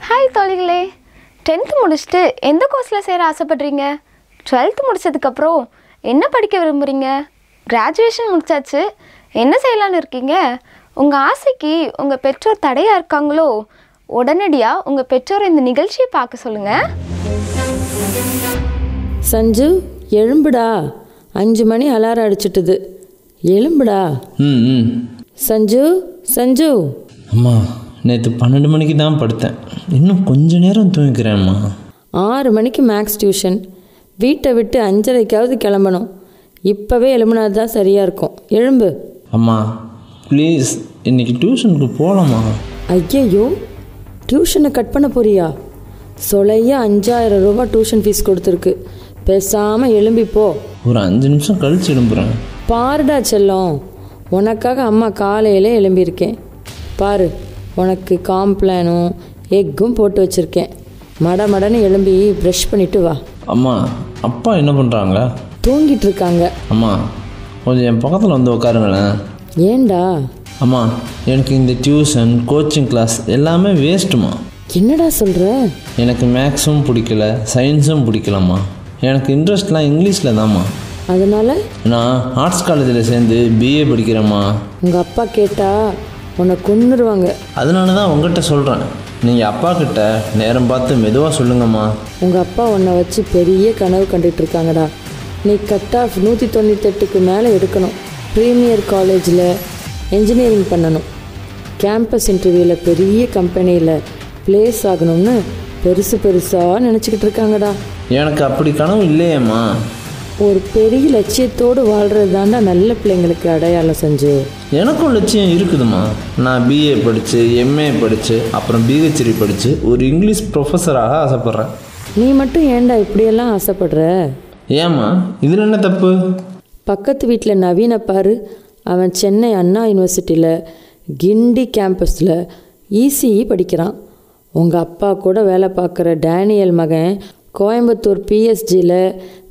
Hi தோழிகளே, 10th முடிச்சுட்டு எந்த கோர்ஸில் சேர ஆசைப்படுறீங்க? 12th முடிச்சதுக்கப்புறம் என்ன படிக்க விரும்புகிறீங்க? கிராஜுவேஷன் முடிச்சாச்சு, என்ன செய்யலான்னு இருக்கீங்க? உங்கள் ஆசைக்கு உங்கள் பெற்றோர் தடையாக இருக்காங்களோ? உடனடியாக உங்கள் பெற்றோர் இந்த நிகழ்ச்சியை பார்க்க சொல்லுங்கள். சஞ்சு, எழும்புடா, 5 மணி அலாரம் அடிச்சிட்டுது, எழும்புடா. சஞ்சு சஞ்சு. அம்மா, நேற்று 12 மணிக்கு தான் படுத்தேன், இன்னும் கொஞ்ச நேரம் தூங்கிக்கிறேன்ம்மா. 6 மணிக்கு மேக்ஸ் டியூஷன், வீட்டை விட்டு 5:30க்காவது கிளம்பணும். இப்போவே எழும்புனா தான் சரியாக இருக்கும், எழும்பு. அம்மா ப்ளீஸ், இன்னைக்கு டியூஷனுக்கு போகலாமா? ஐயையோ, டியூஷனை கட் பண்ண போறியா? சொலையா 5000 ரூபா டியூஷன் ஃபீஸ் கொடுத்துருக்கு, பேசாமல் எழும்பிப்போ. ஒரு 5 நிமிஷம் கழிச்சு எழும்புறேன். பாருடா செல்லம், உனக்காக அம்மா காலையிலே எழும்பியிருக்கேன். பாரு, உனக்கு காம்ப்ளானும் எக்கும் போட்டு வச்சுருக்கேன். மடன்னு எழும்பி ப்ரஷ் பண்ணிவிட்டு வா. அம்மா, அப்பா என்ன பண்ணுறாங்க? தூங்கிட்டு இருக்காங்க. அம்மா, கொஞ்சம் என் பக்கத்தில் வந்து உட்காருங்களேன். ஏண்டா? அம்மா, எனக்கு இந்த டியூஷன் கோச்சிங் கிளாஸ் எல்லாமே வேஸ்ட்டுமா. என்னடா சொல்கிற? எனக்கு மேக்ஸும் பிடிக்கல, சயின்ஸும் பிடிக்கலம்மா. எனக்கு இன்ட்ரெஸ்ட்லாம் இங்கிலீஷில் தான்மா. அதனால் நான் ஆர்ட்ஸ் காலேஜில் சேர்ந்து பிஏ படிக்கிறேம்மா. உங்கள் அப்பா கேட்டால் உன்னை கொன்னுருவாங்க. அதனால தான் உங்கள்கிட்ட சொல்கிறேன், நீங்கள் அப்பா கிட்ட நேரம் பார்த்து மெதுவாக சொல்லுங்கம்மா. உங்கள் அப்பா உன்னை வச்சு பெரிய கனவு கண்டுட்டு இருக்காங்கடா. நீ கட் ஆஃப் 198க்கு மேலே எடுக்கணும், ப்ரீமியர் காலேஜில் என்ஜினியரிங் பண்ணணும், கேம்பஸ் இன்டர்வியூவில் பெரிய கம்பெனியில் ப்ளேஸ் ஆகணும்னு பெருசாக நினச்சிக்கிட்டு இருக்காங்கடா. எனக்கு அப்படி கனவு இல்லையேம்மா. ஒரு பெரிய லட்சியத்தோடு வாழ்கிறது தாண்டா நல்ல பிள்ளைங்களுக்கு அடையாளம். செஞ்சு எனக்கும் லட்சியம் இருக்குதுமா. நான் பிஏ படித்து, எம்ஏ படித்து, அப்புறம் பிஹெச்டி படித்து ஒரு இங்கிலீஷ் ப்ரொஃபஸராக ஆசைப்பட்றேன். நீ மட்டும் ஏன்டா இப்படியெல்லாம் ஆசைப்படுற? ஏம்மா, இதில் என்ன தப்பு? பக்கத்து வீட்டில் நவீன பாரு, அவன் சென்னை அண்ணா யூனிவர்சிட்டியில் கிண்டி கேம்பஸில் இசிஇ படிக்கிறான். உங்கள் அப்பா கூட வேலை பார்க்குற டேனியல் மகன் கோயம்புத்தூர் பிஎஸ்ஜியில்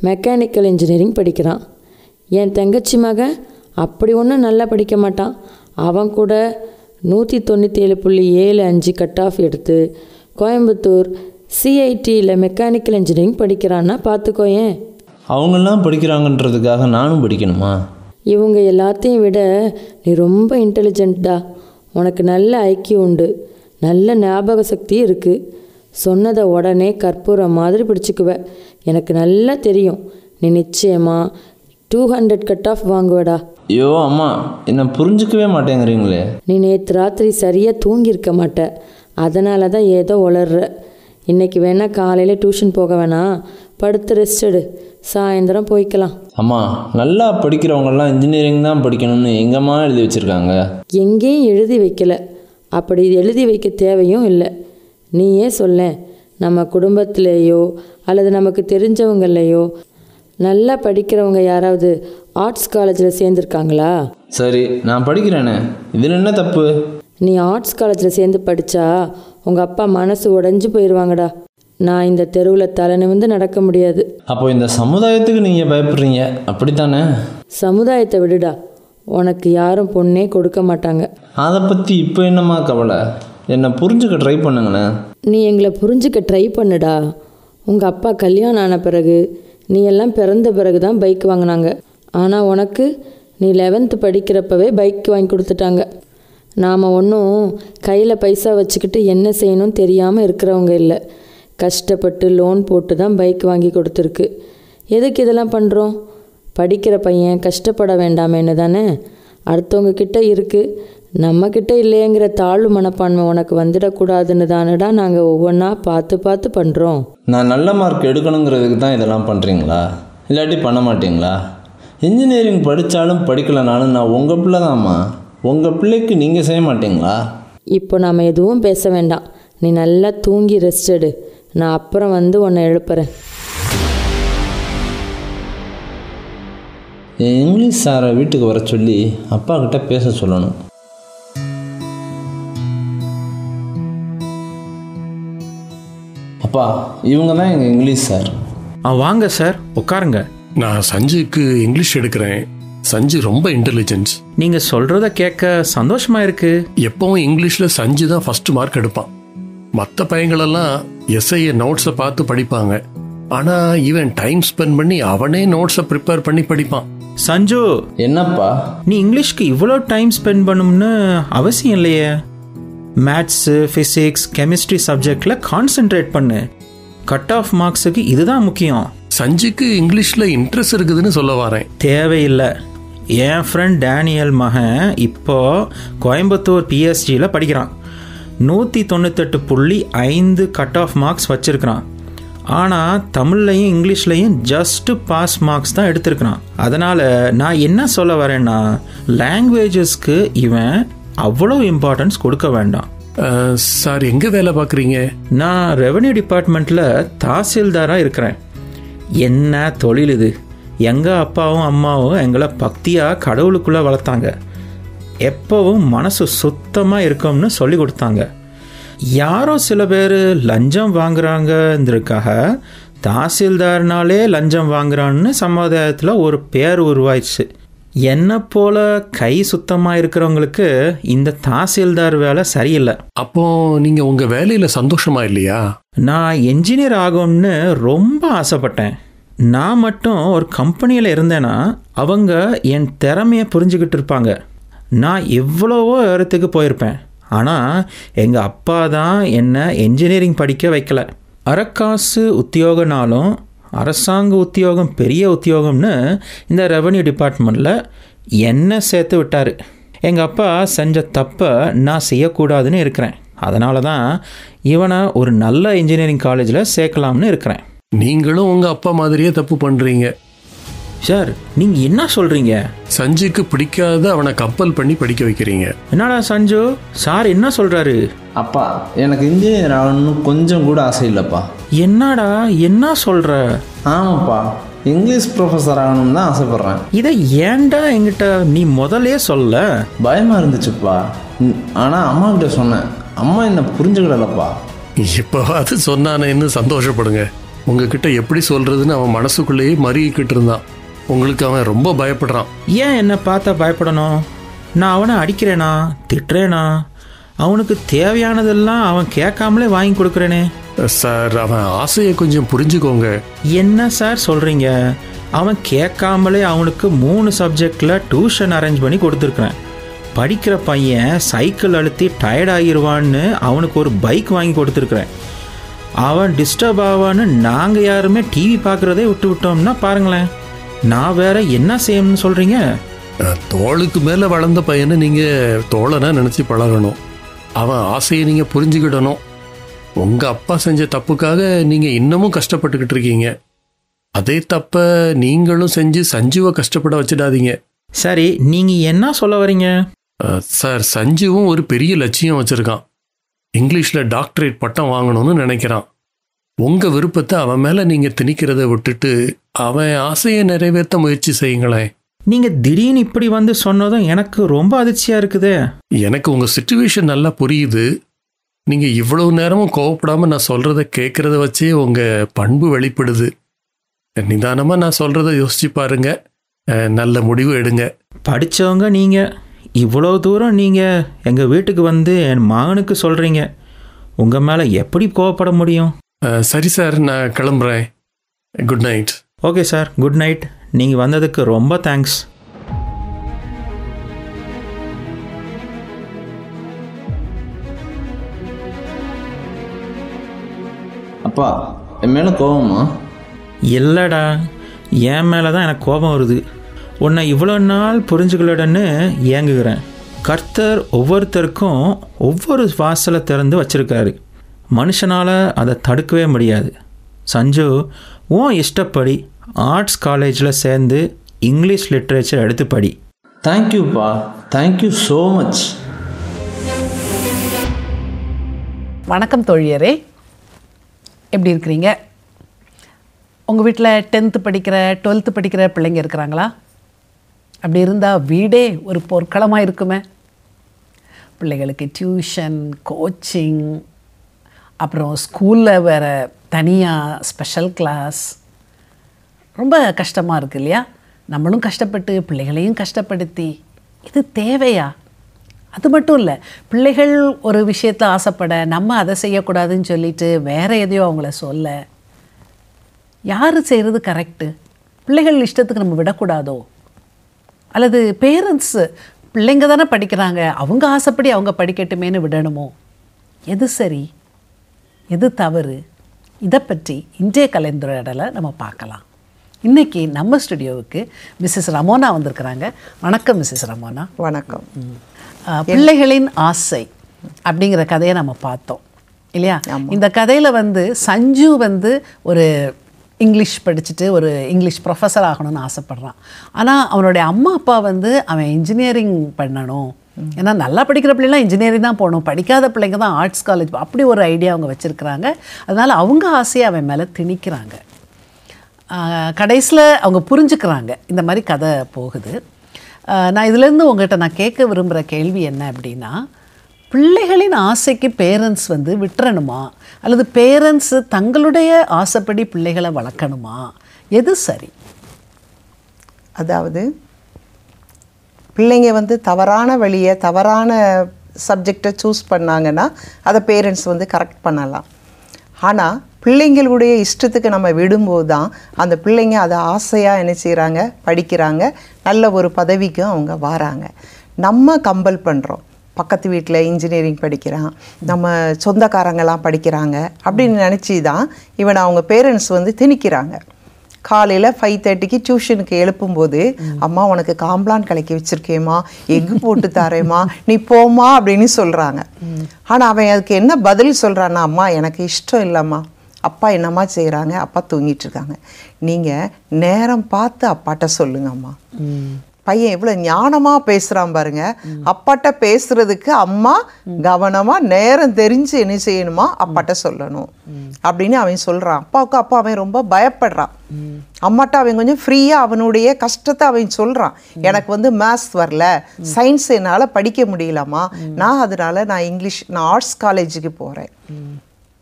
மெக்கானிக்கல் இன்ஜினியரிங் படிக்கிறான். என் தங்கச்சி மகன் அப்படி ஒன்றும் நல்லா படிக்க மாட்டான். அவன் கூட 197.75 கட் ஆஃப் எடுத்து கோயம்புத்தூர் சிஐடியில் மெக்கானிக்கல் இன்ஜினியரிங் படிக்கிறான்னா பார்த்துக்கோயேன். அவங்கெல்லாம் படிக்கிறாங்கன்றதுக்காக நானும் படிக்கணுமா? இவங்க எல்லாத்தையும் விட நீ ரொம்ப இன்டெலிஜென்ட்டா. உனக்கு நல்ல ஐக்கியம் உண்டு, நல்ல ஞாபக சக்தி இருக்குது. சொன்னதை உடனே கற்பூரம் மாதிரி பிடிச்சிக்குவ. எனக்கு நல்லா தெரியும், நீ நிச்சயமாக 200 கட் ஆஃப் வாங்குவடா. ஐயோ அம்மா, என்னை புரிஞ்சிக்கவே மாட்டேங்கிறீங்களே. நீ நேற்று ராத்திரி சரியாக தூங்கியிருக்க மாட்ட, அதனால தான் ஏதோ உளர்ற. இன்றைக்கி வேணால் காலையில் டியூஷன் போக வேணாம், படுத்து ரெஸ்ட் எடு, சாயந்தரம் போய்க்கலாம். அம்மா, நல்லா படிக்கிறவங்கெல்லாம் இன்ஜினியரிங் தான் படிக்கணும்னு எங்கம்மா எழுதி வச்சுருக்காங்க? எங்கேயும் எழுதி வைக்கல, அப்படி எழுதி வைக்க தேவையும் இல்லை. நீயே சொல்ல, நம்ம குடும்பத்திலேயோ அல்லது நமக்கு தெரிஞ்சவங்களையோ நல்லா படிக்கிறவங்க யாராவது ஆர்ட்ஸ் காலேஜில் சேர்ந்துருக்காங்களா? சரி, நான் படிக்கிறேனே, இதில் என்ன தப்பு? நீ ஆர்ட்ஸ் காலேஜில் சேர்ந்து படித்தா உங்கள் அப்பா மனசு உடஞ்சி போயிடுவாங்கடா. நான் இந்த தெருவில் தலை நிமிர்ந்து நடக்க முடியாது. அப்போ இந்த சமுதாயத்துக்கு நீங்கள் பயப்படுறீங்க, அப்படித்தானே? சமுதாயத்தை விடுடா, உனக்கு யாரும் பொண்ணே கொடுக்க மாட்டாங்க. அதை பற்றி இப்போ என்னம்மா கவலை? என்னை புரிஞ்சுக்க ட்ரை பண்ணுங்களேன். நீ எங்களை புரிஞ்சுக்க ட்ரை பண்ணுடா. உங்கள் அப்பா கல்யாணம் ஆன பிறகு, நீ எல்லாம் பிறந்த பிறகு தான் பைக் வாங்கினாங்க. ஆனால் உனக்கு நீ 11th படிக்கிறப்பவே பைக் வாங்கி கொடுத்துட்டாங்க. நாம் ஒன்றும் கையில் பைசா வச்சுக்கிட்டு என்ன செய்யணும்னு தெரியாமல் இருக்கிறவங்க இல்லை. கஷ்டப்பட்டு லோன் போட்டு தான் பைக் வாங்கி கொடுத்துருக்கு. எதுக்கு இதெல்லாம் பண்ணுறோம்? படிக்கிற பையன் கஷ்டப்பட வேண்டாமேன்னு தானே. அடுத்தவங்க கிட்ட இருக்குது, நம்மக்கிட்ட இல்லையங்கிற தாழ்வு மனப்பான்மை உனக்கு வந்துடக்கூடாதுன்னு தானடா நாங்கள் ஒவ்வொன்றா பார்த்து பண்ணுறோம். நான் நல்ல மார்க் எடுக்கணுங்கிறதுக்கு தான் இதெல்லாம் பண்ணுறீங்களா? இல்லாட்டி பண்ண மாட்டீங்களா? இன்ஜினியரிங் படித்தாலும் படிக்கலைனாலும் நான் உங்கள் பிள்ளை தான்மா. உங்கள் பிள்ளைக்கு நீங்கள் செய்ய மாட்டீங்களா? இப்போ நாம் எதுவும் பேச வேண்டாம், நீ நல்லா தூங்கி ரெஸ்ட் எடு. நான் அப்புறம் வந்து உன்னை எழுப்புறேன். என் இங்கிலீஷ் சாரை வீட்டுக்கு வர சொல்லி அப்பா கிட்ட பேச சொல்லணும். அப்பா, இவங்க தான் எங்கள் இங்கிலீஷ் சார். வாங்க சார், உட்காருங்க. நான் சஞ்சுக்கு இங்கிலீஷ் எடுக்கிறேன். சஞ்சு ரொம்ப இன்டெலிஜென்ஸ். நீங்கள் சொல்கிறத கேட்க சந்தோஷமாக இருக்கு. எப்பவும் இங்கிலீஷில் சஞ்சு தான் ஃபர்ஸ்ட் மார்க் எடுப்பான். மற்ற பையங்களெல்லாம் எஸ்ஐஏ நோட்ஸை பார்த்து படிப்பாங்க. ஆனா இவன் டைம் ஸ்பெண்ட் பண்ணி அவனே நோட்ஸை ப்ரிப்பேர் பண்ணி படிப்பான். சஞ்சு, என்னப்பா? நீ இங்கிலீஷ்க்கு இவ்வளோ டைம் ஸ்பெண்ட் பண்ணணும்னு அவசியம் இல்லையே. மேத்ஸு, ஃபிசிக்ஸ், கெமிஸ்ட்ரி சப்ஜெக்டில் கான்சென்ட்ரேட் பண்ணு. கட் ஆஃப் மார்க்ஸுக்கு இதுதான் முக்கியம். சஞ்சுக்கு இங்கிலீஷில் இன்ட்ரெஸ்ட் இருக்குதுன்னு சொல்ல வரேன். தேவையில்லை. என் ஃப்ரெண்ட் டேனியல் மகன் இப்போ கோயம்புத்தூர் பிஎஸ்ஜியில் படிக்கிறான். 198.5 கட் ஆஃப் மார்க்ஸ் வச்சுருக்கிறான். ஆனால் தமிழ்லையும் இங்கிலீஷ்லையும் ஜஸ்ட்டு பாஸ் மார்க்ஸ் தான் எடுத்திருக்கிறான். அதனால் நான் என்ன சொல்ல வரேன்னா, லாங்குவேஜஸ்க்கு இவன் அவ்வளோ இம்பார்ட்டன்ஸ் கொடுக்க வேண்டாம். சார், எங்கே வேலை பார்க்குறீங்க? நான் ரெவென்யூ டிபார்ட்மெண்ட்டில் தாசில்தாராக இருக்கிறேன். என்ன தொழில் இது! எங்கள் அப்பாவும் அம்மாவும் எங்களை பக்தியாக கடவுளுக்குள்ளே வளர்த்தாங்க. எப்போவும் மனசு சுத்தமாக இருக்கும்னு சொல்லி கொடுத்தாங்க. யாரோ சில பேர் லஞ்சம் வாங்குறாங்கன்றதுக்காக தாசில்தார்னாலே லஞ்சம் வாங்குறான்னு சமுதாயத்தில் ஒரு பேர் உருவாயிடுச்சு. என்னை போல் கை சுத்தமாக இருக்கிறவங்களுக்கு இந்த தாசில்தார் வேலை சரியில்லை. அப்போ நீங்கள் உங்கள் வேலையில் சந்தோஷமா இல்லையா? நான் என்ஜினியர் ஆகும்னு ரொம்ப ஆசைப்பட்டேன். நான் மட்டும் ஒரு கம்பெனியில் இருந்தேன்னா அவங்க என் திறமையை புரிஞ்சுக்கிட்டு இருப்பாங்க. நான் எவ்வளவோ இடத்துக்கு போயிருப்பேன். ஆனால் எங்கள் அப்பா தான் என்னை என்ஜினியரிங் படிக்க வைக்கல. அரக்காசு உத்தியோகனாலும் அரசாங்க உத்தியோகம் பெரிய உத்தியோகம்னு இந்த ரெவென்யூ டிபார்ட்மெண்ட்டில் என்னை சேர்த்து விட்டார். எங்கள் அப்பா செஞ்ச தப்பை நான் செய்யக்கூடாதுன்னு இருக்கிறேன். அதனால தான் இவனை ஒரு நல்ல இன்ஜினியரிங் காலேஜில் சேர்க்கலாம்னு இருக்கிறேன். நீங்களும் உங்கள் அப்பா மாதிரியே தப்பு பண்ணுறீங்க. சார், நீங்கள் என்ன சொல்கிறீங்க? சஞ்சுக்கு பிடிக்காத அவனை கம்பல் பண்ணி படிக்க வைக்கிறீங்க. என்னடா சஞ்சு, சார் என்ன சொல்கிறாரு? அப்பா, எனக்கு இன்ஜினியர் ஆகணும்னு கொஞ்சம் கூட ஆசை இல்லைப்பா. என்னடா என்ன சொல்கிற? ஆமாப்பா, இங்கிலீஷ் ப்ரொஃபஸர் ஆகணும்னு தான் ஆசைப்பட்றேன். இதை ஏன்டா என்கிட்ட நீ முதலே சொல்ல? பயமாக இருந்துச்சுப்பா. ஆனால் அம்மா கிட்ட சொன்னேன். அம்மா என்ன புரிஞ்சுக்கிடலப்பா. இப்போவாது சொன்னானேன்னு சந்தோஷப்படுங்க. உங்ககிட்ட எப்படி சொல்கிறதுன்னு அவன் மனசுக்குள்ளேயே மறிக்கிட்டு இருந்தான். உங்களுக்கு அவன் ரொம்ப பயப்படுறான். ஏன் என்னை பார்த்தா பயப்படணும்? நான் அவனை அடிக்கிறேனா, திட்டுறேனா? அவனுக்கு தேவையானதெல்லாம் அவன் கேட்காமலே வாங்கி கொடுக்குறேனே. சார், அவன் ஆசையை கொஞ்சம் புரிஞ்சுக்கோங்க. என்ன சார் சொல்கிறீங்க? அவன் கேட்காமலே அவனுக்கு 3 சப்ஜெக்டில் டியூஷன் அரேஞ்ச் பண்ணி கொடுத்துருக்குறேன். படிக்கிற பையன் சைக்கிள் அழுத்தி டயர்ட் ஆகிடுவான்னு அவனுக்கு ஒரு பைக் வாங்கி கொடுத்துருக்குறேன். அவன் டிஸ்டர்ப் ஆவான்னு நாங்கள் யாருமே டிவி பார்க்குறதே விட்டு விட்டோம்னா பாருங்களேன், நான் வேற என்ன செய்யணும்னு சொல்கிறீங்க? தோளுக்கு மேலே வளர்ந்த பையனை நீங்கள் தோழனா நினச்சி பழகணும். அவன் ஆசையை நீங்கள் புரிஞ்சுக்கிடணும். உங்கள் அப்பா செஞ்ச தப்புக்காக நீங்கள் இன்னமும் கஷ்டப்பட்டுக்கிட்டு இருக்கீங்க. அதே தப்பை நீங்களும் செஞ்சு சஞ்சுவை கஷ்டப்பட வச்சிடாதீங்க. சரி, நீங்கள் என்ன சொல்ல வரீங்க? சார், சஞ்சுவும் ஒரு பெரிய லட்சியம் வச்சுருக்கான். இங்கிலீஷில் டாக்டரேட் பட்டம் வாங்கணும்னு நினைக்கிறான். உங்கள் விருப்பத்தை அவன் மேலே நீங்கள் திணிக்கிறத விட்டுட்டு அவன் ஆசையை நிறைவேற்ற முயற்சி செய்யுங்களேன். நீங்கள் திடீர்னு இப்படி வந்து சொன்னதும் எனக்கு ரொம்ப அதிர்ச்சியாக இருக்குதே. எனக்கு உங்கள் சிச்சுவேஷன் நல்லா புரியுது. நீங்கள் இவ்வளவு நேரமும் கோவப்படாமல் நான் சொல்கிறத கேட்குறத வச்சே உங்கள் பண்பு வெளிப்படுது. நிதானமாக நான் சொல்கிறத யோசிச்சு பாருங்க, நல்ல முடிவு எடுங்க. படித்தவங்க நீங்கள் இவ்வளோ தூரம் நீங்கள் எங்கள் வீட்டுக்கு வந்து என் மகனுக்கு சொல்கிறீங்க. உங்கள் மேலே எப்படி கோவப்பட முடியும்? சரி சார், நான் கிளம்புறேன். Good night. Okay sir, good night. நீங்கள் வந்ததுக்கு ரொம்ப தேங்க்ஸ். அப்பா, என் மேலே கோவமா? இல்லைடா, என் மேலே தான் எனக்கு கோபம் வருது. உன்னை இவ்வளோ நாள் புரிஞ்சுக்கலடன்னு ஏங்குகிறேன். கர்த்தர் ஒவ்வொருத்தருக்கும் ஒவ்வொரு வாசலை திறந்து வச்சுருக்காரு. மனுஷனால் அதை தடுக்கவே முடியாது. சஞ்சு, உன் இஷ்டப்படி ஆர்ட்ஸ் காலேஜில் சேர்ந்து இங்கிலீஷ் லிட்ரேச்சர் எடுத்து படி. தேங்க்யூப்பா, தேங்க்யூ ஸோ மச். வணக்கம் தோழியரே, எப்படி இருக்கிறீங்க? உங்கள் வீட்டில் 10th படிக்கிற 12th படிக்கிற பிள்ளைங்க இருக்கிறாங்களா? அப்படி இருந்தால் வீடே ஒரு போர்க்களமாக இருக்குமே. பிள்ளைகளுக்கு டியூஷன், கோச்சிங், அப்புறம் ஸ்கூலில் வேறு தனியாக ஸ்பெஷல் கிளாஸ், ரொம்ப கஷ்டமாக இருக்குது இல்லையா? நம்மளும் கஷ்டப்பட்டு பிள்ளைகளையும் கஷ்டப்படுத்தி இது தேவையா? அது மட்டும் இல்லை, பிள்ளைகள் ஒரு விஷயத்தில் ஆசைப்பட நம்ம அதை செய்யக்கூடாதுன்னு சொல்லிட்டு வேறு எதையோ அவங்கள சொல்ல, யார் செய்கிறது கரெக்டு? பிள்ளைகள் இஷ்டத்துக்கு நம்ம விடக்கூடாதோ? அல்லது பேரண்ட்ஸு பிள்ளைங்க தானே படிக்கிறாங்க, அவங்க ஆசைப்படி அவங்க படிக்கட்டுமேனு விடணுமோ? எது சரி, எது தவறு? இதை பற்றி இன்றைய கலந்துரையாடலை நம்ம பார்க்கலாம். இன்றைக்கி நம்ம ஸ்டுடியோவுக்கு மிஸ்ஸஸ் ரமோனா வந்திருக்கிறாங்க. வணக்கம் மிஸ்ஸஸ் ரமோனா. வணக்கம். பிள்ளைகளின் ஆசை அப்படிங்கிற கதையை நம்ம பார்த்தோம் இல்லையா? இந்த கதையில் சஞ்சு ஒரு இங்கிலீஷ் படிச்சுட்டு ஒரு இங்கிலீஷ் ப்ரொஃபஸர் ஆகணும்னு ஆசைப்பட்றான். ஆனால் அவனுடைய அம்மா அப்பா அவன் இன்ஜினியரிங் பண்ணணும், ஏன்னா நல்லா படிக்கிற பிள்ளைலாம் இன்ஜினியரிங் தான் போகணும், படிக்காத பிள்ளைங்க தான் ஆர்ட்ஸ் காலேஜ், அப்படி ஒரு ஐடியா அவங்க வச்சுருக்கிறாங்க. அதனால் அவங்க ஆசையை அவன் மேலே திணிக்கிறாங்க. கடைசியில் அவங்க புரிஞ்சுக்கிறாங்க இந்த மாதிரி கதை போகுது. நான் இதுலேருந்து உங்கள்கிட்ட நான் கேட்க விரும்புகிற கேள்வி என்ன அப்படின்னா, பிள்ளைகளின் ஆசைக்கு பேரண்ட்ஸ் விட்டுறணுமா, அல்லது பேரண்ட்ஸு தங்களுடைய ஆசைப்படி பிள்ளைகளை வளர்க்கணுமா? எது சரி? அதாவது பிள்ளைங்க தவறான வழியை, தவறான சப்ஜெக்டை சூஸ் பண்ணாங்கன்னா அதை பேரண்ட்ஸ் கரெக்ட் பண்ணலாம். ஆனால் பிள்ளைங்களுடைய இஷ்டத்துக்கு நம்ம விடும்போது தான் அந்த பிள்ளைங்க அதை ஆசையாக என்ன செய்கிறாங்க, படிக்கிறாங்க, நல்ல ஒரு பதவிக்கும் அவங்க வராங்க. நம்ம கம்பல் பண்ணுறோம், பக்கத்து வீட்டில் இன்ஜினியரிங் படிக்கிறான், நம்ம சொந்தக்காரங்கெல்லாம் படிக்கிறாங்க அப்படின்னு நினச்சி தான் இவனை அவங்க பேரண்ட்ஸ் திணிக்கிறாங்க. காலையில் 5:30க்கு டியூஷனுக்கு எழுப்பும்போது, அம்மா உனக்கு காம்ப்ளான் கலக்கி வச்சுருக்கேம்மா, எக்கு போட்டு தரேம்மா, நீ போம்மா அப்படின்னு சொல்கிறாங்க. ஆனால் அவன் அதுக்கு என்ன பதில் சொல்கிறான்னா, அம்மா எனக்கு இஷ்டம் இல்லைம்மா, அப்பா என்னம்மா செய்கிறாங்க, அப்பா தூங்கிட்டு இருக்காங்க, நீங்கள் நேரம் பார்த்து அப்பாட்ட சொல்லுங்கம்மா. பையன் எவ்வளோ ஞானமாக பேசுகிறான் பாருங்க. அப்பாட்ட பேசுறதுக்கு அம்மா கவனமாக நேரம் தெரிஞ்சு என்ன செய்யணுமா, அப்பாட்ட சொல்லணும் அப்படின்னு அவன் சொல்கிறான். அப்பாவுக்கு அப்பா அவன் ரொம்ப பயப்படுறான். அம்மாட்ட அவன் கொஞ்சம் ஃப்ரீயாக அவனுடைய கஷ்டத்தை அவன் சொல்கிறான். எனக்கு மேத்ஸ் வரல, சயின்ஸ் என்னால் படிக்க முடியலம்மா, அதனால நான் ஆர்ட்ஸ் காலேஜுக்கு போகிறேன்.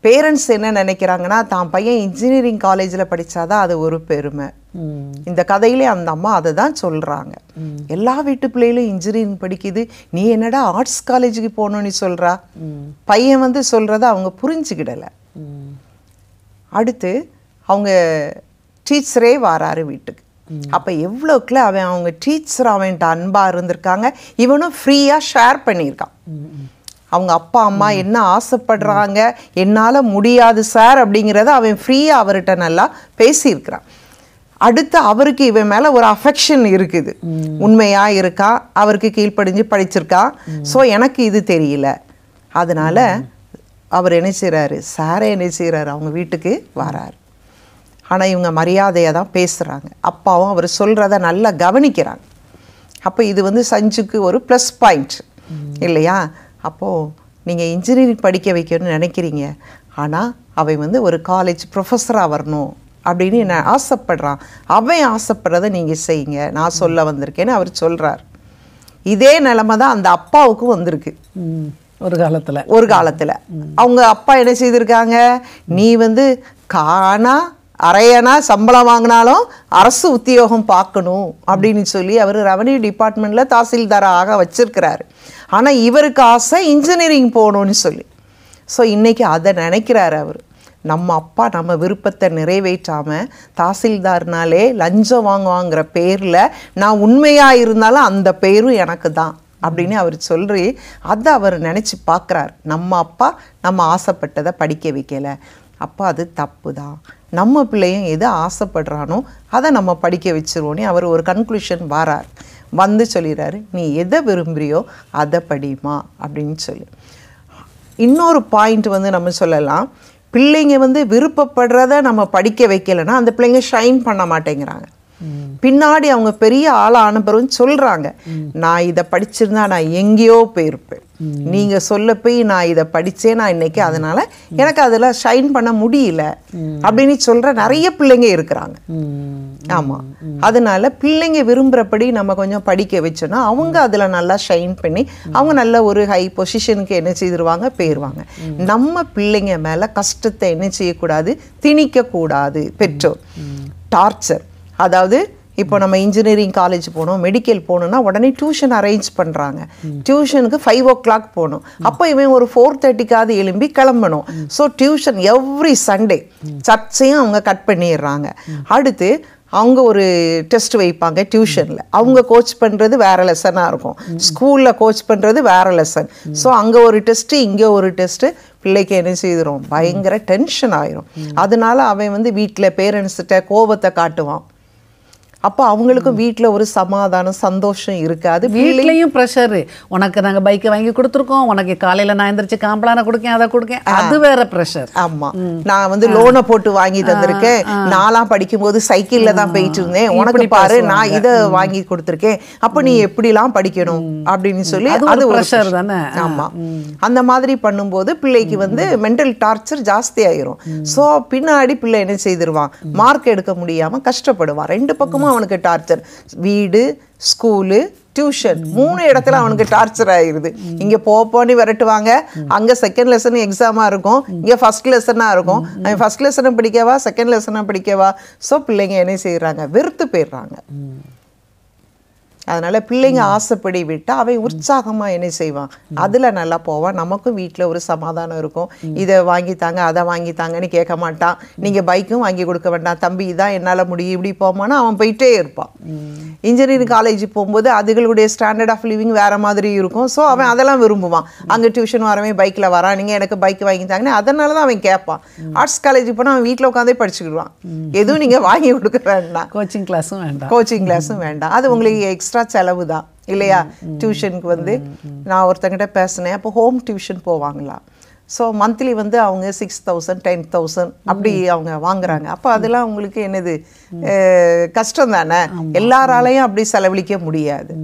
பேரண்ட்ஸ் என்ன நினைக்கிறாங்கன்னா, தான் பையன் இன்ஜினியரிங் காலேஜில் படித்தாதான் அது ஒரு பெருமை. இந்த கதையிலே அந்த அம்மா அதை தான் சொல்கிறாங்க. எல்லா வீட்டு பிள்ளைகளும் இன்ஜினியரிங் படிக்குது, நீ என்னடா ஆர்ட்ஸ் காலேஜுக்கு போகணும்னு சொல்கிறா? பையன் சொல்கிறத அவங்க புரிஞ்சுக்கிடலை. அடுத்து அவங்க டீச்சரே வராரு வீட்டுக்கு. அப்போ எவ்வளோக்குள்ள அவங்க டீச்சர் அவன்கிட்ட அன்பாக இருந்திருக்காங்க, இவனும் ஃப்ரீயாக ஷேர் பண்ணியிருக்கான். அவங்க அப்பா அம்மா என்ன ஆசைப்படுறாங்க, என்னால் முடியாது சார் அப்படிங்கிறத அவன் ஃப்ரீயாக அவர்கிட்ட நல்லா பேசியிருக்கிறான். அடுத்து அவருக்கு இவன் மேலே ஒரு அஃபெக்ஷன் இருக்குது, உண்மையாக இருக்கான், அவருக்கு கீழ்ப்படிஞ்சு படிச்சிருக்கான். ஸோ எனக்கு இது தெரியல, அதனால் அவர் என்ன செய்கிறாரு, சாரே என்ன செய்கிறாரு, அவங்க வீட்டுக்கு வராரு. ஆனால் இவங்க மரியாதையாக தான் பேசுகிறாங்க. அப்பாவும் அவர் சொல்கிறத நல்லா கவனிக்கிறாங்க. அப்போ இது சஞ்சுக்கு ஒரு ப்ளஸ் பாயிண்ட் இல்லையா? அப்போது நீங்கள் இன்ஜினியரிங் படிக்க வைக்கணும்னு நினைக்கிறீங்க, ஆனால் அவன் ஒரு காலேஜ் ப்ரொஃபஸராக வரணும் அப்படின்னு என்ன ஆசைப்படுறான். அவன் ஆசைப்படுறதை நீங்கள் செய்யுங்க, நான் சொல்ல வந்திருக்கேன்னு அவர் சொல்கிறார். இதே நிலைமை தான் அந்த அப்பாவுக்கும் வந்திருக்கு. ஒரு காலத்தில் அவங்க அப்பா என்ன செய்திருக்காங்க, நீ காணா அரையனா சம்பளம் வாங்கினாலும் அரசு உத்தியோகம் பார்க்கணும் அப்படின்னு சொல்லி அவர் ரெவன்யூ டிபார்ட்மெண்ட்டில் தாசில்தாராக வச்சிருக்கிறாரு. ஆனால் இவருக்கு ஆசை இன்ஜினியரிங் போகணும்னு சொல்லி. ஸோ இன்றைக்கி அதை நினைக்கிறாரு அவர். நம்ம அப்பா நம்ம விருப்பத்தை நிறைவேற்றாமல் தாசில்தார்னாலே லஞ்சம் வாங்குவாங்கிற பேரில் நான் உண்மையாக இருந்தாலும் அந்த பேரும் எனக்கு தான் அப்படின்னு அவர் சொல்லி அதை அவர் நினச்சி பார்க்குறாரு. நம்ம அப்பா நம்ம ஆசைப்பட்டதை படிக்க வைக்கலை, அப்போ அது தப்பு தான், நம்ம பிள்ளையும் எதை ஆசைப்படுறானோ அதை நம்ம படிக்க வச்சுருவோன்னே அவர் ஒரு கன்க்ளூஷன் வரார். சொல்லிடுறாரு, நீ எதை விரும்புகிறியோ அதை படிமா அப்படின்னு சொல்லி. இன்னொரு பாயிண்ட் நம்ம சொல்லலாம், பிள்ளைங்க விருப்பப்படுறத நம்ம படிக்க வைக்கலைன்னா அந்த பிள்ளைங்க ஷைன் பண்ண மாட்டேங்கிறாங்க. பின்னாடி அவங்க பெரிய ஆளான பிறகு சொல்கிறாங்க, நான் இதை படிச்சிருந்தா நான் எங்கேயோ போயிருப்பேன், நீங்கள் சொல்ல போய் நான் இதை படித்தேன், நான் இன்னைக்கு அதனால் எனக்கு அதில் ஷைன் பண்ண முடியல அப்படின்னு சொல்கிற நிறைய பிள்ளைங்க இருக்கிறாங்க. ஆமாம், அதனால் பிள்ளைங்க விரும்புகிறபடி நம்ம கொஞ்சம் படிக்க வச்சோன்னா அவங்க அதில் நல்லா ஷைன் பண்ணி அவங்க நல்ல ஒரு ஹை பொசிஷனுக்கு என்ன செய்திருவாங்க, போயிடுவாங்க. நம்ம பிள்ளைங்க மேலே கஷ்டத்தை என்ன செய்யக்கூடாது, திணிக்கக்கூடாது. பெற்றோர் டார்ச்சர், அதாவது இப்போ நம்ம இன்ஜினியரிங் காலேஜ் போகணும், மெடிக்கல் போகணுன்னா உடனே டியூஷன் அரேஞ்ச் பண்ணுறாங்க. டியூஷனுக்கு 5 o'clock போகணும். அப்போ இவன் ஒரு 4:30க்காவது எழும்பி கிளம்பணும். ஸோ டியூஷன் எவ்ரி சண்டே சர்ச்சையும் அவங்க கட் பண்ணிடுறாங்க. அடுத்து அவங்க ஒரு டெஸ்ட் வைப்பாங்க டியூஷனில். அவங்க கோச் பண்ணுறது வேறு லெசனாக இருக்கும், ஸ்கூலில் கோச் பண்ணுறது வேறு லெசன். ஸோ அங்கே ஒரு டெஸ்ட்டு, இங்கே ஒரு டெஸ்ட்டு. பிள்ளைக்கு என்ன செய்திரும், பயங்கர டென்ஷன் ஆயிரும். அதனால அவன் வந்து வீட்டில் பேரண்ட்ஸ்கிட்ட கோபத்தை காட்டுவான். அப்போ அவங்களுக்கும் வீட்டில் ஒரு சமாதானம், சந்தோஷம் இருக்காது. வீட்லேயும் ப்ரெஷரு. உனக்கு நாங்கள் பைக்கை வாங்கி கொடுத்துருக்கோம், உனக்கு காலையில் நான் எந்திரிச்சு காம்பளான கொடுக்கேன், அதை கொடுக்கேன், அது வேற ப்ரெஷர். ஆமாம், நான் வந்து லோனை போட்டு வாங்கி தந்திருக்கேன், நான்லாம் படிக்கும்போது சைக்கிளில் தான் போயிட்டு இருந்தேன், உனக்கு பாரு நான் இதை வாங்கி கொடுத்துருக்கேன், அப்போ நீ எப்படிலாம் படிக்கணும் அப்படின்னு சொல்லி அது ப்ரெஷர் தானே. ஆமாம், அந்த மாதிரி பண்ணும்போது பிள்ளைக்கு வந்து மென்டல் டார்ச்சர் ஜாஸ்தி ஆயிரும். ஸோ பின்னாடி பிள்ளை என்ன செய்திருவான், மார்க் எடுக்க முடியாமல் கஷ்டப்படுவான். 2 பக்கமும் அவனுக்கு டார்ச்சர். வீடு, ஸ்கூலு, டியூஷன் 3 இடத்துல அவனுக்கு டார்ச்சர் ஆயிடுது. இங்கே போன்னு விரட்டுவாங்க, அங்கே செகண்ட் லெசன் எக்ஸாமாக இருக்கும், இங்கே ஃபர்ஸ்ட் லெசனாக இருக்கும். அவன் ஃபர்ஸ்ட் லெசனை படிக்கவா செகண்ட் லெசனை படிக்கவா? ஸோ பிள்ளைங்க என்ன செய்கிறாங்க, வெறுத்து போயிடுறாங்க. அதனால் பிள்ளைங்க ஆசைப்படி விட்டால் அவன் உற்சாகமாக என்ன செய்வான், அதில் நல்லா போவான். நமக்கும் வீட்டில் ஒரு சமாதானம் இருக்கும். இதை வாங்கித்தாங்க அதை வாங்கித்தாங்கன்னு கேட்க மாட்டான். நீங்கள் பைக்கும் வாங்கி கொடுக்க வேண்டாம் தம்பி, இதான் என்னால் முடியும், இப்படி போமானா அவன் போயிட்டே இருப்பான். இன்ஜினியரிங் காலேஜ் போகும்போது அதுகளுடைய ஸ்டாண்டர்ட் ஆஃப் லிவிங் வேறு மாதிரி இருக்கும். ஸோ அவன் அதெல்லாம் விரும்புவான். அங்கே டியூஷன் வரவே பைக்கில் வரான், நீங்கள் எனக்கு பைக் வாங்கித்தாங்கன்னு அதனால தான் அவன் கேட்பான். ஆர்ட்ஸ் காலேஜுக்கு போனால் அவன் வீட்டில் உட்காந்தே படிச்சுக்கிடுவான். எதுவும் நீங்கள் வாங்கி கொடுக்க வேண்டாம், கோச்சிங் கிளாஸும் வேண்டாம், கோச்சிங் கிளாஸும் வேண்டாம். அது உங்களுக்கு எக்ஸ்ட்ரா செலவு தான் இல்லையா? டியூஷனுக்கு வந்து நான் ஒருத்தங்கிட்ட பேசினேன், அப்போ ஹோம் டியூஷன் போவாங்களா. ஸோ மந்த்லி வந்து அவங்க 6,000 10,000 அப்படி அவங்க வாங்குறாங்க. அப்போ அதெல்லாம் உங்களுக்கு என்னது கஷ்டம் தானே, எல்லாராலையும் அப்படி செலவழிக்க முடியாது.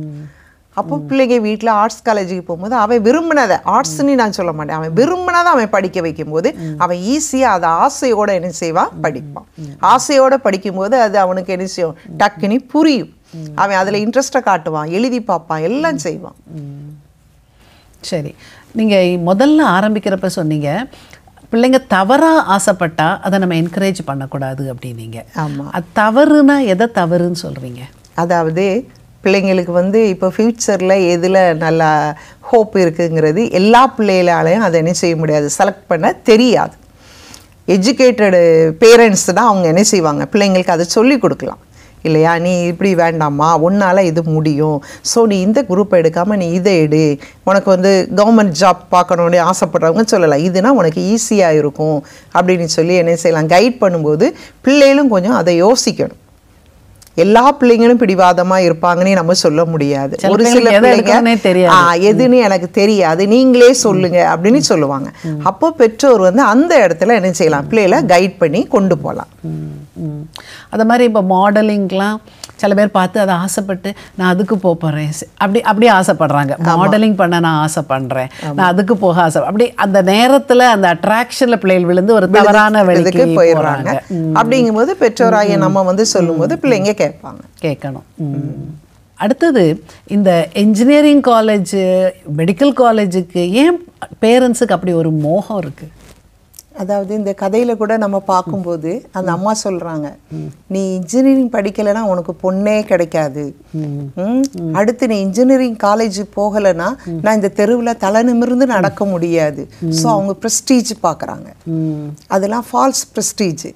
அப்போ பிள்ளைங்க வீட்டில் ஆர்ட்ஸ் காலேஜுக்கு போகும்போது அவன் விரும்பினதை, ஆர்ட்ஸ்ன்னு நான் சொல்ல மாட்டேன், அவன் விரும்பினதை அவன் படிக்க வைக்கும்போது அவன் ஈஸியாக அதை ஆசையோடு என்ன செய்வான், படிப்பான். ஆசையோடு படிக்கும்போது அது அவனுக்கு என்ன செய்யும், டக்குன்னு புரியும். அவன் அதில் இன்ட்ரெஸ்ட்டை காட்டுவான், எழுதி பார்ப்பான், எல்லாம் செய்வான். சரி, நீங்கள் முதல்ல ஆரம்பிக்கிறப்ப சொன்னீங்க பிள்ளைங்க தவறாக ஆசைப்பட்டா அதை நம்ம என்கரேஜ் பண்ணக்கூடாது அப்படின்னீங்க. ஆமாம், அது தவறுனா எதை தவறுன்னு சொல்கிறீங்க? அதாவது பிள்ளைங்களுக்கு வந்து இப்போ ஃப்யூச்சரில் எதில் நல்லா ஹோப் இருக்குங்கிறது எல்லா பிள்ளைகளாலையும் அதை என்ன செய்ய முடியாது, செலக்ட் பண்ண தெரியாது. எஜுகேட்டடு பேரண்ட்ஸ் தான் அவங்க என்ன செய்வாங்க, பிள்ளைங்களுக்கு அதை சொல்லி கொடுக்கலாம் இல்லையா. நீ இப்படி வேண்டாமா, உன்னால் இது முடியும், ஸோ நீ இந்த குரூப் எடுக்காமல் நீ இதை எடு, உனக்கு வந்து கவர்மெண்ட் ஜாப் பார்க்கணுன்னு ஆசைப்படுறவங்க சொல்லலாம், இதுனா உனக்கு ஈஸியாக இருக்கும் அப்படின்னு சொல்லி என்ன செய்யலாம், கைட் பண்ணும்போது பிள்ளைகளும் கொஞ்சம் அதை யோசிக்கணும். எல்லா பிள்ளைங்களும் பிடிவாதமாக இருப்பாங்கன்னு நம்ம சொல்ல முடியாது. ஒரு சில பிள்ளைங்க எதுன்னு எனக்கு தெரியாது, நீங்களே சொல்லுங்க அப்படின்னு சொல்லுவாங்க. அப்போ பெற்றோர் வந்து அந்த இடத்துல என்ன செய்யலாம், பிள்ளைகளை கைட் பண்ணி கொண்டு போகலாம். அது மாதிரி இப்போ மாடலிங்லாம் சில பேர் பார்த்து அதை ஆசைப்பட்டு நான் அதுக்கு போகிறேன் அப்படியே ஆசைப்படுறாங்க. மாடலிங் பண்ண நான் ஆசைப்படுறேன், நான் அதுக்கு போக ஆசை, அப்படி அந்த நேரத்தில் அந்த அட்ராக்ஷனில் பிள்ளைகள் விழுந்து ஒரு தவறான வழிக்கு போயிடுறாங்க. அப்படிங்கும்போது பெற்றோராகிய நம்ம வந்து சொல்லும்போது பிள்ளைங்க கேட்கணும். அடுத்தது இந்த இன்ஜினியரிங் காலேஜு, மெடிக்கல் காலேஜுக்கு ஏன் பேரண்ட்ஸுக்கு அப்படி ஒரு மோகம் இருக்குது? அதாவது இந்த கதையில் கூட நம்ம பார்க்கும்போது அந்த அம்மா சொல்கிறாங்க, நீ இன்ஜினியரிங் படிக்கலைன்னா உனக்கு பொண்ணே கிடைக்காது, அடுத்து நீ இன்ஜினியரிங் காலேஜ் போகலைன்னா நான் இந்த தெருவில் தலை நிமிர்ந்து நடக்க முடியாது. ஸோ அவங்க ப்ரெஸ்டீஜ் பார்க்குறாங்க, அதெல்லாம் ஃபால்ஸ் ப்ரெஸ்டீஜ்.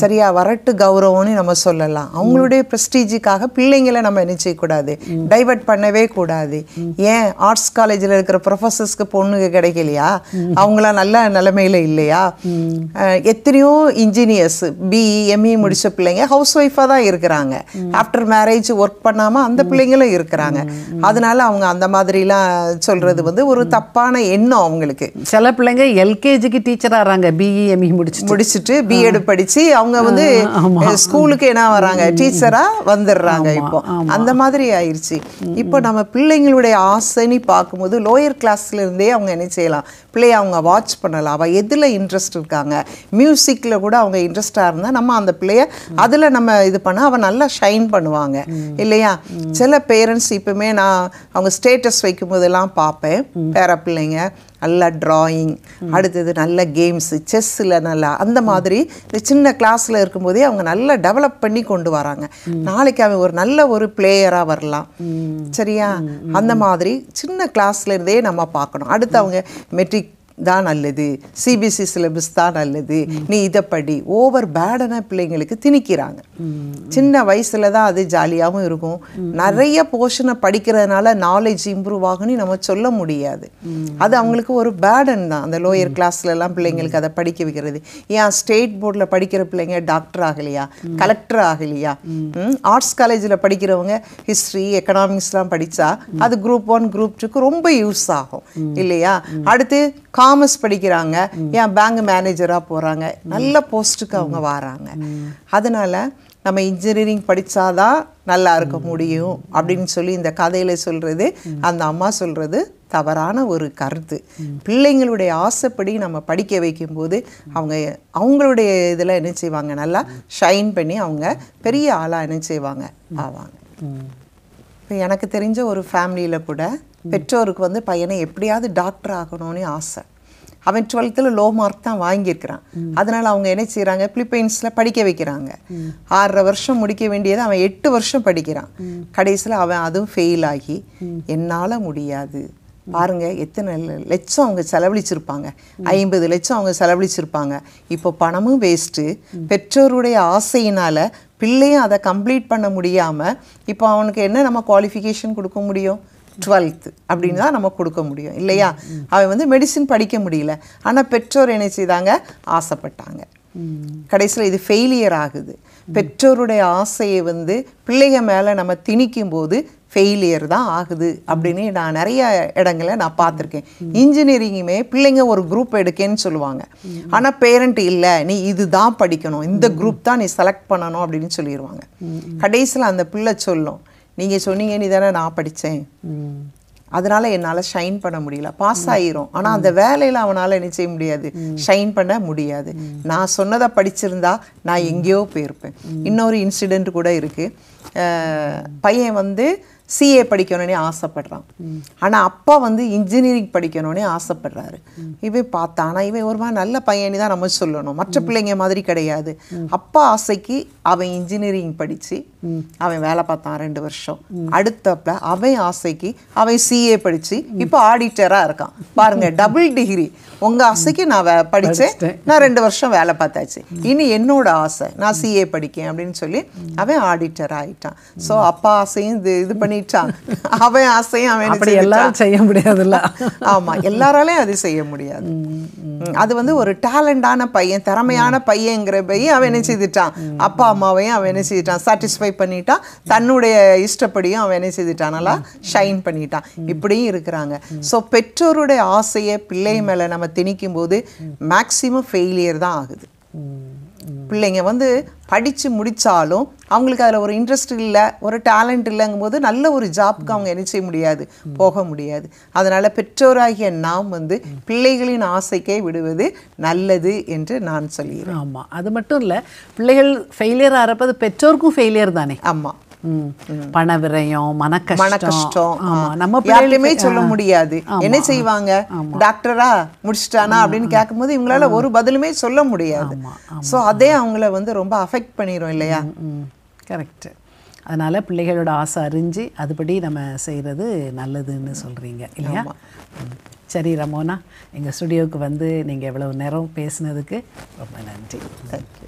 சரியா, வரட்டு கௌரவம்னு நம்ம சொல்லலாம். அவங்களுடைய ப்ரெஸ்டீஜுக்காக பிள்ளைங்களை நம்ம என்ன செய்யக்கூடாது, டைவர்ட் பண்ணவே கூடாது. ஏன் ஆர்ட்ஸ் காலேஜில் இருக்கிற ப்ரொஃபஸர்ஸ்க்கு பொண்ணுங்க கிடைக்கலையா, அவங்களாம் நல்ல நிலைமையில் இல்லையா? எத்தனையோ இன்ஜினியர்ஸ் பிஇ எம்இ முடிச்ச பிள்ளைங்க ஹவுஸ் ஒய்ஃபாக தான் இருக்கிறாங்க. ஆஃப்டர் மேரேஜ் ஒர்க் பண்ணாமல் அந்த பிள்ளைங்களும் இருக்கிறாங்க. அதனால அவங்க அந்த மாதிரிலாம் சொல்றது வந்து ஒரு தப்பான எண்ணம் அவங்களுக்கு. சில பிள்ளைங்க எல்கேஜிக்கு டீச்சர் ஆகிறாங்க, பிஇ எம்இ முடிச்சுட்டு பிஎட் படிச்சு அவங்க வந்து ஸ்கூலுக்கு என்ன வராங்க, டீச்சரா வந்துடுறாங்க. இப்போ அந்த மாதிரி ஆயிடுச்சு. இப்போ நம்ம பிள்ளைங்களுடைய ஆசைன்னு பார்க்கும்போது லோயர் கிளாஸ்ல இருந்தே அவங்க என்ன செய்யலாம், பிள்ளைய அவங்க வாட்ச் பண்ணலாம். அவள் எதில் இன்ட்ரெஸ்ட் இன்ட்ரெஸ்ட் இருக்காங்க, மியூசிக்கில் கூட அவங்க இன்ட்ரெஸ்டாக இருந்தால் நம்ம அந்த பிள்ளைய அதில் நம்ம இது பண்ணால் அவன் நல்லா ஷைன் பண்ணுவாங்க இல்லையா. சில பேரண்ட்ஸ் இப்போவுமே நான் அவங்க ஸ்டேட்டஸ் வைக்கும் போதெல்லாம் பார்ப்பேன், பேர பிள்ளைங்க நல்லா ட்ராயிங், அடுத்தது நல்ல கேம்ஸு, செஸ்ஸில் நல்லா அந்த மாதிரி இந்த சின்ன கிளாஸில் இருக்கும்போதே அவங்க நல்லா டெவலப் பண்ணி கொண்டு வராங்க. நாளைக்கு அவன் ஒரு நல்ல ஒரு பிளேயராக வரலாம் சரியா. அந்த மாதிரி சின்ன கிளாஸ்ல இருந்தே நம்ம பார்க்கணும். அடுத்து அவங்க மெட்ரிக் தான் நல்லது, சிபிஎஸ்சி சிலபஸ் தான் நல்லது, நீ இதை படி, ஓவர் பேடன பிள்ளைங்களுக்கு திணிக்கிறாங்க. சின்ன வயசுல தான் அது ஜாலியாகவும் இருக்கும். நிறைய போர்ஷனை படிக்கிறதுனால நாலேஜ் இம்ப்ரூவ் ஆகும்னு நம்ம சொல்ல முடியாது. அது அவங்களுக்கு ஒரு பேடன் தான். அந்த லோயர் கிளாஸ்லலாம் பிள்ளைங்களுக்கு அதை படிக்க வைக்கிறது. ஏன் ஸ்டேட் போர்டில் படிக்கிற பிள்ளைங்க டாக்டர் ஆகலையா, கலெக்டர் ஆகலையா, ஆர்ட்ஸ் காலேஜில் படிக்கிறவங்க ஹிஸ்ட்ரி எக்கனாமிக்ஸ்லாம் படித்தா அது குரூப் 1 குரூப் 2க்கு ரொம்ப யூஸ் ஆகும் இல்லையா. அடுத்து காமர்ஸ் படிக்கிறாங்க, ஏன் பேங்க் மேனேஜராக போகிறாங்க, நல்ல போஸ்ட்டுக்கு அவங்க வராங்க. அதனால் நம்ம இன்ஜினியரிங் படித்தாதான் நல்லா இருக்க முடியும் அப்படின்னு சொல்லி இந்த கதையில் சொல்கிறது, அந்த அம்மா சொல்கிறது தவறான ஒரு கருத்து. பிள்ளைங்களுடைய ஆசைப்படி நம்ம படிக்க வைக்கும்போது அவங்க அவங்களுடைய இதில் என்ன செய்வாங்க, நல்லா ஷைன் பண்ணி அவங்க பெரிய ஆளாக என்ன செய்வாங்க ஆவாங்க. இப்போ எனக்கு தெரிஞ்ச ஒரு ஃபேமிலியில் கூட பெற்றோருக்கு வந்து பையனை எப்படியாவது டாக்டர் ஆகணும்னு ஆசை. அவன் 12th லோ மார்க் தான் வாங்கியிருக்கிறான். அதனால் அவங்க என்ன செய்கிறாங்க, பிலிப்பைன்ஸில் படிக்க வைக்கிறாங்க. 6.5 வருஷம் முடிக்க வேண்டியது அவன் 8 வருஷம் படிக்கிறான். கடைசியில் அவன் அதுவும் ஃபெயில் ஆகி என்னால் முடியாது. பாருங்கள் எத்தனை லட்சம் அவங்க செலவழிச்சிருப்பாங்க, 50 லட்சம் அவங்க செலவழிச்சிருப்பாங்க. இப்போ பணமும் வேஸ்ட்டு. பெற்றோருடைய ஆசையினால் பிள்ளையும் அதை கம்ப்ளீட் பண்ண முடியாமல் இப்போ அவனுக்கு என்ன நம்ம குவாலிஃபிகேஷன் கொடுக்க முடியும், 12th அப்படின்னு தான் நம்ம கொடுக்க முடியும் இல்லையா. அவன் வந்து மெடிசின் படிக்க முடியல, ஆனால் பெற்றோர் என்ன செய்தாங்க, ஆசைப்பட்டாங்க. கடைசியில் இது ஃபெயிலியர் ஆகுது. பெற்றோருடைய ஆசையை வந்து பிள்ளைங்க மேலே நம்ம திணிக்கும் போது ஃபெயிலியர் தான் ஆகுது அப்படின்னு நான் நிறைய இடங்களில் நான் பார்த்துருக்கேன். இன்ஜினியரிங்குமே பிள்ளைங்க ஒரு குரூப் எடுக்கேன்னு சொல்லுவாங்க, ஆனால் பேரண்ட் இல்லை நீ இது தான் படிக்கணும், இந்த குரூப் தான் நீ செலக்ட் பண்ணணும் அப்படின்னு சொல்லிடுவாங்க. கடைசியில் அந்த பிள்ளை சொல்லும், நீங்கள் சொன்னீங்க நீ தானே நான் படித்தேன், அதனால் என்னால் ஷைன் பண்ண முடியல. பாஸ் ஆகிரும், ஆனால் அந்த வேலையில் அவனால் என்ன செய்ய முடியாது, ஷைன் பண்ண முடியாது. நான் சொன்னதை படிச்சிருந்தா நான் எங்கேயோ போயிருப்பேன். இன்னொரு இன்சிடெண்ட் கூட இருக்குது. பையன் வந்து சிஏ படிக்கணும்னே ஆசைப்படுறான், ஆனால் அப்பா வந்து இன்ஜினியரிங் படிக்கணும்னே ஆசைப்படுறாரு. இவன் பார்த்தா, ஆனால் இவன் ஒரு மாதிரி நல்ல பையனி தான் நம்ம சொல்லணும், மற்ற பிள்ளைங்க மாதிரி கிடையாது. அப்பா ஆசைக்கு அவன் இன்ஜினியரிங் படித்து அவன் வேலை பார்த்தான் 2 வருஷம். அடுத்தப்ப அவன் ஆசைக்கு அவன் சிஏ படித்து இப்போ ஆடிட்டராக இருக்கான். பாருங்க, டபுள் டிகிரி. உங்கள் ஆசைக்கு நான் படித்தேன், நான் 2 வருஷம் வேலை பார்த்தாச்சு. இனி என்னோட ஆசை நான் சிஏ படிக்கேன் அப்படின்னு சொல்லி அவன் ஆடிட்டர் ஆகிட்டான். ஸோ அப்பா ஆசையும் இது பண்ணிட்டான், அவன் ஆசையும் அவன் எல்லாரும் செய்ய முடியாதுல்ல. ஆமாம், எல்லாராலையும் அது செய்ய முடியாது. அது வந்து ஒரு டேலண்டான பையன், திறமையான பையங்கிற பையன் அவன் என்ன செய்துட்டான், அப்பா அம்மாவையும் அவன் என்ன செய்துட்டான், சாட்டிஸ்ஃபை பண்ணிட்டான், தன்னுடைய இஷ்டப்படியும் அவன் என்ன செய்துட்டான், நல்லா ஷைன் பண்ணிட்டான். இப்படியும் இருக்கிறாங்க. ஸோ பெற்றோருடைய ஆசையை பிள்ளை மேலே நம்ம திணிக்கும் போது மேக்சிமம் ஃபெயிலியர் தான் ஆகுது. பிள்ளைங்க வந்து படித்து முடித்தாலும் அவங்களுக்கு அதில் ஒரு இன்ட்ரெஸ்ட் இல்லை, ஒரு டேலண்ட் இல்லைங்கும் போது நல்ல ஒரு ஜாப்க்கு அவங்க என்ன செய்ய முடியாது, போக முடியாது. அதனால் பெற்றோராகிய நாம் வந்து பிள்ளைகளின் ஆசைக்கே விடுவது நல்லது என்று நான் சொல்கிறேன். ஆமாம், அது மட்டும் இல்லை, பிள்ளைகள் ஃபெயிலியர் ஆகிறப்பது பெற்றோருக்கும் ஃபெயிலியர் தானே. ஆமாம், பண விரயம், மன கஷ்டம். நம்ம யாருமே சொல்ல முடியாது. என்ன செய்வாங்க, டாக்டரா முடிச்சிட்டானா அப்படின்னு கேட்கும்போது இவங்களால ஒரு பதிலுமே சொல்ல முடியாது. ஸோ அதே அவங்கள வந்து ரொம்ப அஃபெக்ட் பண்ணிடும் இல்லையா. கரெக்டு. அதனால் பிள்ளைகளோட ஆசை அறிஞ்சு அதுபடி நம்ம செய்கிறது நல்லதுன்னு சொல்கிறீங்க இல்லையா. சரி ரமோனா, எங்கள் ஸ்டுடியோவுக்கு வந்து நீங்கள் எவ்வளவு நேரம் பேசுனதுக்கு ரொம்ப நன்றி. தேங்க்யூ.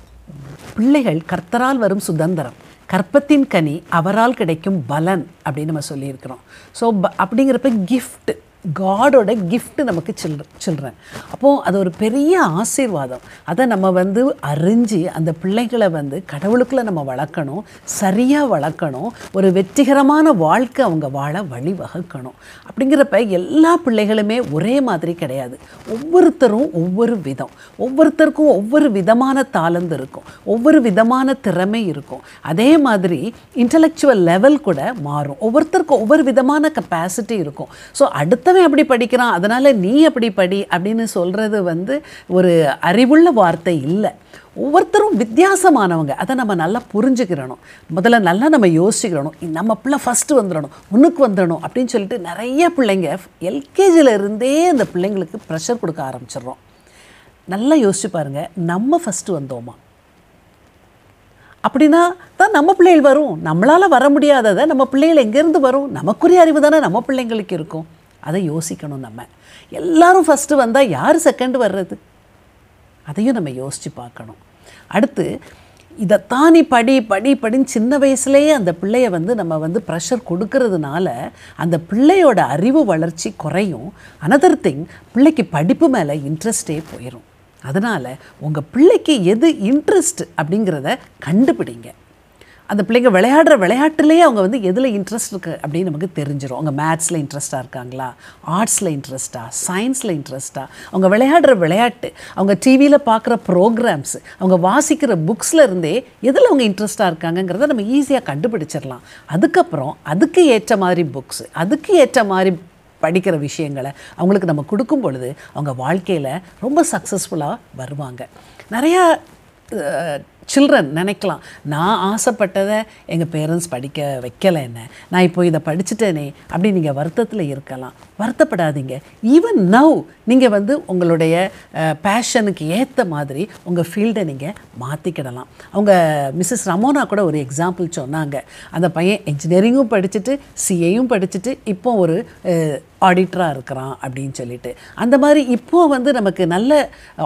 பிள்ளைகள் கர்த்தரால் வரும் சுதந்திரம், கற்பத்தின் கனி அவரால் கிடைக்கும் பலன் அப்படின்னு நம்ம சொல்லியிருக்கிறோம். ஸோ அப்படிங்கிறப்ப கிஃப்ட், காடோட கிஃப்ட் நமக்கு சில்ட்ரன். அப்போது அது ஒரு பெரிய ஆசீர்வாதம். அதை நம்ம வந்து அறிஞ்சு அந்த பிள்ளைகளை வந்து கடவுளுக்குள்ளே நம்ம வளர்க்கணும், சரியாக வளர்க்கணும், ஒரு வெற்றிகரமான வாழ்க்கை அவங்க வாழ வழிவகுக்கணும். அப்படிங்கிறப்ப எல்லா பிள்ளைகளுமே ஒரே மாதிரி கிடையாது. ஒவ்வொருத்தரும் ஒவ்வொரு விதம், ஒவ்வொருத்தருக்கும் ஒவ்வொரு விதமான தாளந்து இருக்கும், ஒவ்வொரு விதமான திறமை இருக்கும். அதே மாதிரி இன்டலெக்சுவல் லெவல் கூட மாறும், ஒவ்வொருத்தருக்கும் ஒவ்வொரு விதமான கெப்பாசிட்டி இருக்கும். ஸோ அடுத்த மற்றவன் அப்படி படிக்கிறான் அதனால் நீ அப்படி படி அப்படின்னு சொல்கிறது வந்து ஒரு அறிவுள்ள வார்த்தை இல்லை. ஒவ்வொருத்தரும் வித்தியாசமானவங்க, அதை நம்ம நல்லா புரிஞ்சுக்கிறணும். முதல்ல நல்லா நம்ம யோசிக்கிறணும், நம்ம பிள்ளை ஃபஸ்ட்டு வந்துடணும், முன்னுக்கு வந்துடணும் அப்படின்னு சொல்லிட்டு நிறைய பிள்ளைங்க எல்கேஜியில் இருந்தே அந்த பிள்ளைங்களுக்கு ப்ரெஷர் கொடுக்க ஆரம்பிச்சிடுறோம். நல்லா யோசிச்சு பாருங்கள், நம்ம ஃபஸ்ட்டு வந்தோமா? அப்படின்னா தான் நம்ம பிள்ளைகள் வரும். நம்மளால் வர முடியாததை நம்ம பிள்ளைகள் எங்கேருந்து வரும்? நமக்குரிய அறிவு தானே நம்ம பிள்ளைங்களுக்கு இருக்கும். அதை யோசிக்கணும். நம்ம எல்லாரும் ஃபஸ்ட்டு வந்தால் யார் செகண்ட் வர்றது? அதையும் நம்ம யோசித்து பார்க்கணும். அடுத்து இதைத்தான் நீ படின்னு சின்ன வயசுலேயே அந்த பிள்ளைய வந்து நம்ம வந்து ப்ரெஷர் கொடுக்கறதுனால அந்த பிள்ளையோட அறிவு வளர்ச்சி குறையும். அனதர் திங், பிள்ளைக்கு படிப்பு மேலே இன்ட்ரெஸ்டே போயிடும். அதனால் உங்கள் பிள்ளைக்கு எது இன்ட்ரெஸ்ட் அப்படிங்கிறத கண்டுபிடிங்க. அந்த பிள்ளைங்க விளையாடுற விளையாட்டுலேயே அவங்க வந்து எதில் இன்ட்ரெஸ்ட் இருக்குது அப்படின்னு நமக்கு தெரிஞ்சிடும். அவங்க மேத்ஸில் இன்ட்ரெஸ்ட்டாக இருக்காங்களா, ஆர்ட்ஸில் இன்ட்ரெஸ்ட்டாக, சயின்ஸில் இன்ட்ரெஸ்ட்டாக, அவங்க விளையாடுற விளையாட்டு, அவங்க டிவியில் பார்க்குற ப்ரோக்ராம்ஸ், அவங்க வாசிக்கிற புக்ஸில் இருந்தே எதில் அவங்க இன்ட்ரெஸ்ட்டாக இருக்காங்கங்கிறத நம்ம ஈஸியாக கண்டுபிடிச்சிடலாம். அதுக்கப்புறம் அதுக்கு ஏற்ற மாதிரி புக்ஸு, அதுக்கு ஏற்ற மாதிரி படிக்கிற விஷயங்களை அவங்களுக்கு நம்ம கொடுக்கும் பொழுது அவங்க வாழ்க்கையில் ரொம்ப சக்ஸஸ்ஃபுல்லாக வருவாங்க. நிறையா சில்ட்ரன் நினைக்கலாம், நான் ஆசைப்பட்டதை எங்கள் பேரண்ட்ஸ் படிக்க வைக்கலை, என்ன நான் இப்போ இதை படிச்சுட்டேனே அப்படி நீங்கள் வருத்தத்தில் இருக்கலாம். வருத்தப்படாதீங்க. ஈவன் நவ் நீங்கள் வந்து உங்களுடைய பேஷனுக்கு ஏற்ற மாதிரி உங்கள் ஃபீல்டை நீங்கள் மாற்றிக்கிடலாம். அவங்க மிஸ்ஸஸ் ரமோனா கூட ஒரு எக்ஸாம்பிள் சொன்னாங்க. அந்த பையன் இன்ஜினியரிங்கும் படிச்சுட்டு சிஏயும் படிச்சுட்டு இப்போ ஒரு ஆடிட்டராக இருக்கிறான் அப்படின்னு சொல்லிட்டு. அந்த மாதிரி இப்போது வந்து நமக்கு நல்ல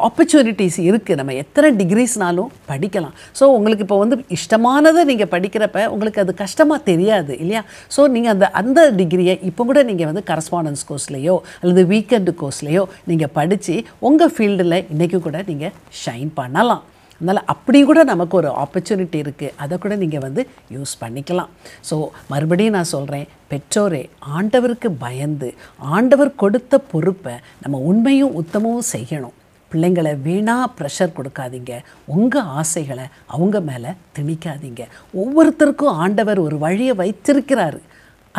ஆப்பர்ச்சுனிட்டிஸ் இருக்குது. நம்ம எத்தனை டிகிரிஸ்னாலும் படிக்கலாம். ஸோ உங்களுக்கு இப்போ வந்து இஷ்டமானதை நீங்கள் படிக்கிறப்ப உங்களுக்கு அது கஷ்டமாக தெரியாது இல்லையா? ஸோ நீங்கள் அந்த டிகிரியை இப்போ கூட நீங்கள் வந்து கரஸ்பாண்டன்ஸ் கோர்ஸ்லேயோ அல்லது வீக்கெண்டு கோர்ஸ்லேயோ நீங்கள் படித்து உங்கள் ஃபீல்டில் இன்றைக்கி கூட நீங்கள் ஷைன் பண்ணலாம். அதனால் அப்படி கூட நமக்கு ஒரு ஆப்பர்ச்சுனிட்டி இருக்குது. அதை கூட நீங்கள் வந்து யூஸ் பண்ணிக்கலாம். ஸோ மறுபடியும் நான் சொல்கிறேன், பெற்றோரே ஆண்டவருக்கு பயந்து ஆண்டவர் கொடுத்த பொறுப்பை நம்ம உண்மையும் உத்தமமும் செய்யணும். பிள்ளைங்களை வீணாக ப்ரெஷர் கொடுக்காதீங்க. உங்கள் ஆசைகளை அவங்க மேலே திணிக்காதீங்க. ஒவ்வொருத்தருக்கும் ஆண்டவர் ஒரு வழியை வைத்திருக்கிறாரு.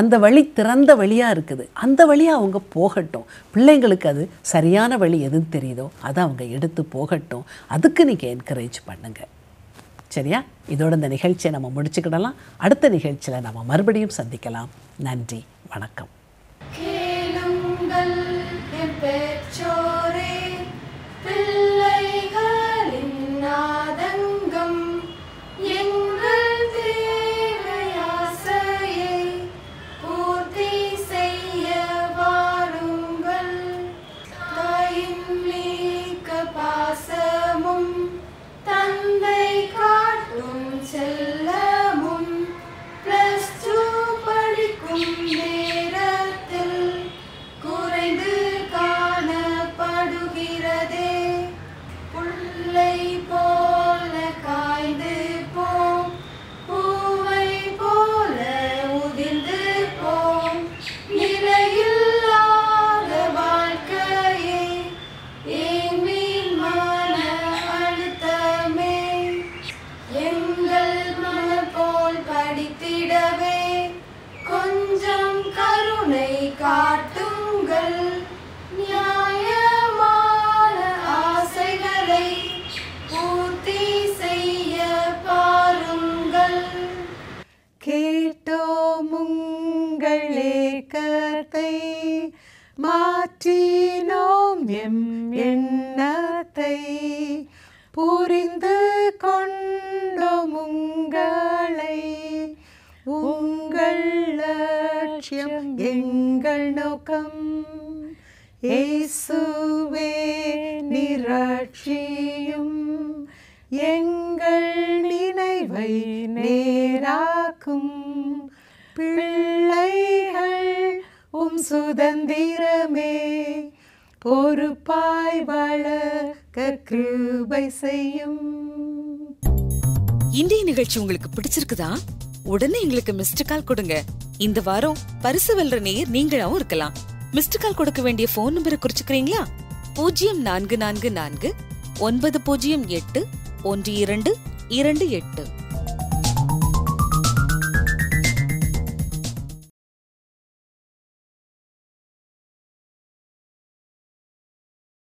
அந்த வழி திறந்த வழியாக இருக்குது. அந்த வழியாக அவங்க போகட்டும். பிள்ளைங்களுக்கு அது சரியான வழி எதுன்னு தெரியுதோ அதை அவங்க எடுத்து போகட்டும். அதுக்கு நீங்கள் என்கரேஜ் பண்ணுங்கள். சரியா? இதோட இந்த நிகழ்ச்சியை நம்ம முடிச்சுக்கிடலாம். அடுத்த நிகழ்ச்சியில் நம்ம மறுபடியும் சந்திக்கலாம். நன்றி, வணக்கம். மாற்றினோம் எம் எண்ணத்தை புரிந்து கொண்டோம் உங்களை. உங்கள் லட்சியம் எங்கள் நோக்கம். இயேசுவே நிரட்சியும் எங்கள் நினைவை நேராக்கும். பிள்ளைகள் சுதந்திரமே பொறுப்பாய் வளர்க்க கிருபை செய்யும். இன்றைய நிகழ்ச்சி உங்களுக்கு பிடிச்சிருக்குதா? உடனே எங்களுக்கு மிஸ்டு கால் கொடுங்க. இந்த வாரம் பரிசு வெல்ற நேயர் நீங்களாவும் இருக்கலாம். மிஸ்டு கால் கொடுக்க வேண்டிய போன் நம்பரை குறிச்சுக்கிறீங்களா? 0444 908 1228.